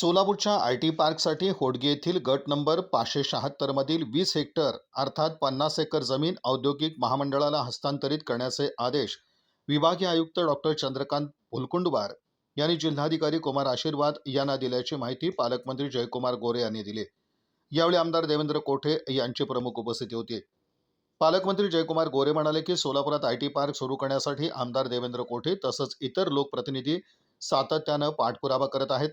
सोलापूरच्या I T पार्कसाठी Hodge येथील गट नंबर 576 मधील 20 हेक्टर अर्थात 50 एकर जमीन औद्योगिक महामंडळाला हस्तांतरित करण्याचे आदेश विभागीय आयुक्त डॉक्टर चंद्रकांत फुलकुंडवार यांनी जिल्हाधिकारी कुमार आशीर्वाद यांना दिल्याची माहिती पालकमंत्री जयकुमार गोरे यांनी दिली। यावेळी आमदार देवेंद्र कोठे यांची प्रमुख उपस्थिती होती। पालकमंत्री जयकुमार गोरे म्हणाले की सोलापुरात आय टी पार्क सुरू करण्यासाठी आमदार देवेंद्र कोठे तसंच इतर लोकप्रतिनिधी सातत्यानं पाठपुरावा करत आहेत।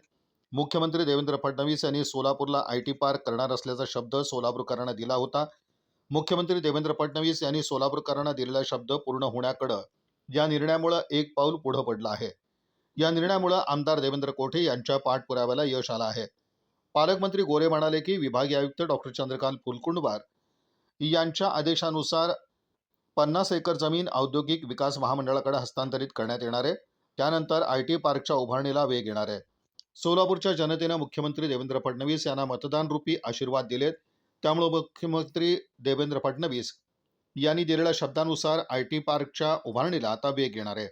मुख्यमंत्री देवेंद्र फडणवीस यांनी सोलापूरला आय टी पार्क करणार असल्याचा शब्द सोलापूरकरांना दिला होता। मुख्यमंत्री देवेंद्र फडणवीस यांनी सोलापूरकरांना दिलेला शब्द पूर्ण होण्याकडे या निर्णयामुळे एक पाऊल पुढे पडलं आहे। या निर्णयामुळे आमदार देवेंद्र कोठे यांच्या पाठपुराव्याला यश आलं आहे। पालकमंत्री गोरे म्हणाले की विभागीय आयुक्त डॉक्टर चंद्रकांत फुलकुंडवार यांच्या आदेशानुसार 50 एकर जमीन औद्योगिक विकास महामंडळाकडे हस्तांतरित करण्यात येणार आहे। त्यानंतर आय टी पार्कच्या उभारणीला वेग येणार आहे। सोलापूरच्या जनतेने मुख्यमंत्री देवेंद्र फडणवीस यांना मतदान रूपी आशीर्वाद दिलेत। त्यामुळे मुख्यमंत्री देवेंद्र फडणवीस यांनी दिलेल्या शब्दानुसार आय टी पार्कच्या उभारणीला आता वेग येणार आहे।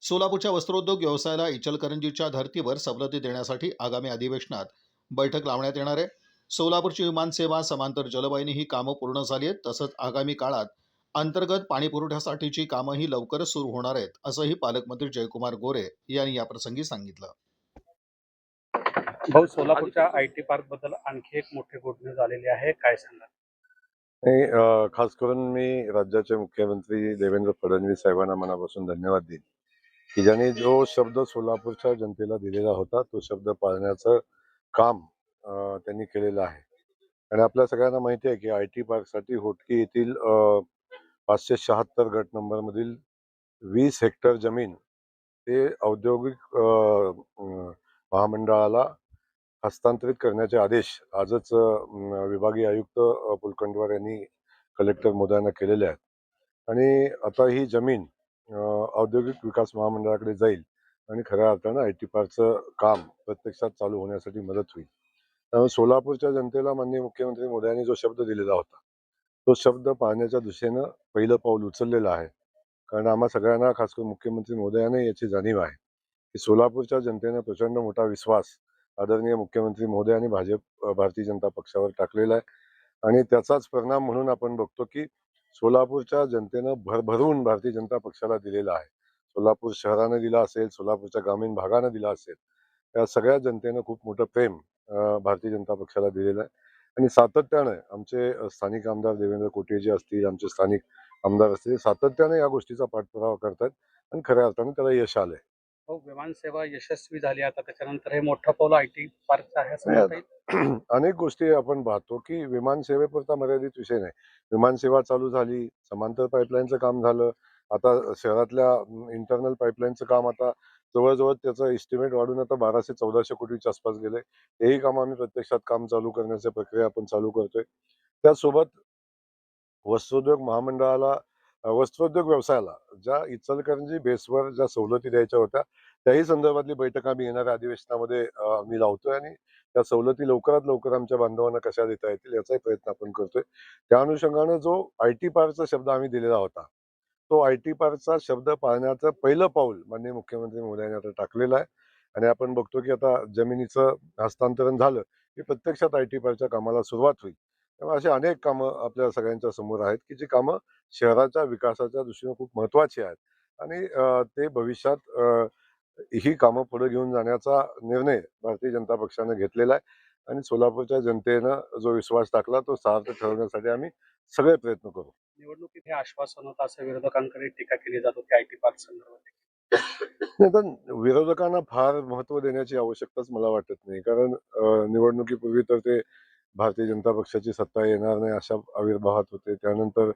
सोलापूरच्या वस्त्रोद्योग व्यवसायाला इचलकरंजीच्या धर्तीवर सवलती देण्यासाठी आगामी अधिवेशनात बैठक लावण्यात येणार आहे। सोलापूरची विमानसेवा समांतर जलवाहिनी ही कामं पूर्ण झाली आहेत। तसंच आगामी काळात अंतर्गत पाणी पुरवठ्यासाठीची कामंही लवकरच सुरू होणार आहेत, असंही पालकमंत्री जयकुमार गोरे यांनी याप्रसंगी सांगितलं। भाऊ, सोलापूरच्या आय टी पार्क बद्दल आणखी एक मोठी गुड न्यूज आलेली आहे, काय सांगा? नाही, खास करून मी राज्याचे मुख्यमंत्री देवेंद्र फडणवीस साहेबांना मनापासून धन्यवाद देईन की ज्यांनी जो शब्द सोलापूरच्या जनतेला दिलेला होता तो शब्द पाळण्याचं काम त्यांनी केलेलं आहे। आणि आपल्या सगळ्यांना माहिती आहे की आय टी पार्कसाठी होटकी येथील 576 गट नंबर मधील 20 हेक्टर जमीन ते औद्योगिक महामंडळाला हस्तांतरित करण्याचे आदेश आजच विभागीय आयुक्त फुलकुंडवार यांनी कलेक्टर महोदयांना केलेले आहेत। आणि आता ही जमीन औद्योगिक विकास महामंडळाकडे जाईल आणि खऱ्या अर्थानं आय टी पार्कचं काम प्रत्यक्षात चालू होण्यासाठी मदत होईल। त्यामुळे सोलापूरच्या जनतेला माननीय मुख्यमंत्री महोदयांनी जो शब्द दिलेला होता तो शब्द पाळण्याच्या दिशेनं पहिलं पाऊल उचललेलं आहे। कारण आम्हा सगळ्यांना, खास करून मुख्यमंत्री महोदयांना याची जाणीव आहे की सोलापूरच्या जनतेनं प्रचंड मोठा विश्वास आदरणीय मुख्यमंत्री महोदय आणि भारतीय जनता पक्षावर टाकलेला आहे। आणि त्याचाच परिणाम म्हणून आपण बघतो की सोलापूरच्या जनतेनं भरभरून भारतीय जनता पक्षाला दिलेला आहे। सोलापूर शहरानं दिला असेल, सोलापूरच्या ग्रामीण भागानं दिला असेल, त्या सगळ्या जनतेनं खूप मोठं प्रेम भारतीय जनता पक्षाला दिलेलं आहे। आणि सातत्यानं आमचे स्थानिक आमदार देवेंद्र कोटेजी असतील, आमचे स्थानिक आमदार असतील, सातत्याने या गोष्टीचा पाठपुरावा करतात आणि खऱ्या अर्थानं त्याला यश आलंय। हो, विमानसेवा यशस्वी झाली, आता त्याच्यानंतर हे मोठं पाऊल आय टी पार्कचं आहे असं म्हणता येईल। अनेक गोष्टी आपण पाहतो की विमानसेवेपुरता मर्यादित विषय नाही। विमानसेवा चालू झाली, समांतर पाईपलाईनचं काम झालं, आता शहरातल्या इंटरनल पाईपलाईनचं काम आता जवळजवळ त्याचं एस्टिमेट वाढून आता 1200-1400 कोटीच्या आसपास गेले। हेही काम आम्ही प्रत्यक्षात काम चालू करण्याची प्रक्रिया आपण चालू करतोय। त्यासोबत वस्त्रोद्योग महामंडळाला, वस्त्रोद्योग व्यवसायाला ज्या इचलकरंजी बेसवर ज्या सवलती द्यायच्या होत्या त्याही संदर्भातली बैठक आम्ही येणाऱ्या अधिवेशनामध्ये आम्ही लावतोय आणि त्या सवलती लवकरात लवकर आमच्या बांधवांना कशा देता येतील याचाही प्रयत्न आपण करतोय। त्या अनुषंगानं जो आय टी पार्कचा शब्द आम्ही दिलेला होता तो आय टी पार्कचा शब्द पाळण्याचं पहिलं पाऊल माननीय मुख्यमंत्री महोदयांनी आता टाकलेलं आहे। आणि आपण बघतो की आता जमिनीचं हस्तांतरण झालं की प्रत्यक्षात आय टी पार्कच्या कामाला सुरुवात होईल। त्यामुळे अशी अनेक कामं आपल्या सगळ्यांच्या समोर आहेत की जी कामं शहराच्या विकासाच्या दृष्टीने खूप महत्वाची आहेत। आणि ते भविष्यात ही कामं पुढे घेऊन जाण्याचा निर्णय भारतीय जनता पक्षाने घेतलेला आहे। आणि सोलापूरच्या जनतेनं जो विश्वास टाकला तो सार्थ ठरवण्यासाठी आम्ही सगळे प्रयत्न करू। निवडणुकीत हे आश्वासन होतं असं विरोधकांकडे टीका केली जात होती आय टी पार्क संदर्भात। नाही, तर विरोधकांना फार महत्व देण्याची आवश्यकताच मला वाटत नाही। कारण निवडणुकीपूर्वी तर ते भारतीय जनता पक्षाची सत्ता येणार नाही अशा आविर्भावात होते। त्यानंतर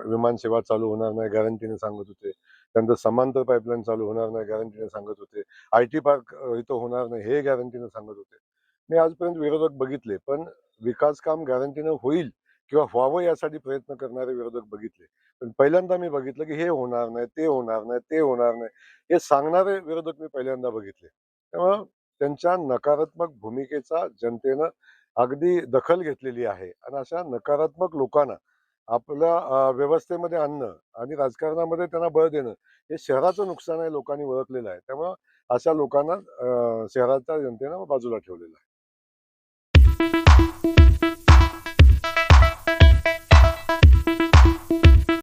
विमानसेवा चालू होणार नाही गॅरंटीने सांगत होते। त्यानंतर समांतर पाईपलाईन चालू होणार नाही गॅरंटीने सांगत होते। आय टी पार्क इथं होणार नाही हे गॅरंटीने सांगत होते। मी आजपर्यंत विरोधक बघितले, पण विकास काम गॅरंटीने होईल किंवा व्हावं यासाठी प्रयत्न करणारे विरोधक बघितले। पण पहिल्यांदा मी बघितलं की हे होणार नाही, ते होणार नाही, ते होणार नाही हे सांगणारे विरोधक मी पहिल्यांदा बघितले। त्यामुळं त्यांच्या नकारात्मक भूमिकेचा जनतेनं अगदी दखल घेतलेली आहे। आणि अशा नकारात्मक लोकांना आपल्या व्यवस्थेमध्ये आणणं आणि राजकारणामध्ये त्यांना बळ देणं हे शहराचं नुकसान आहे, लोकांनी ओळखलेलं आहे. त्यामुळं अशा लोकांना शहराच्या जनतेनं बाजूला ठेवलेलं आहे.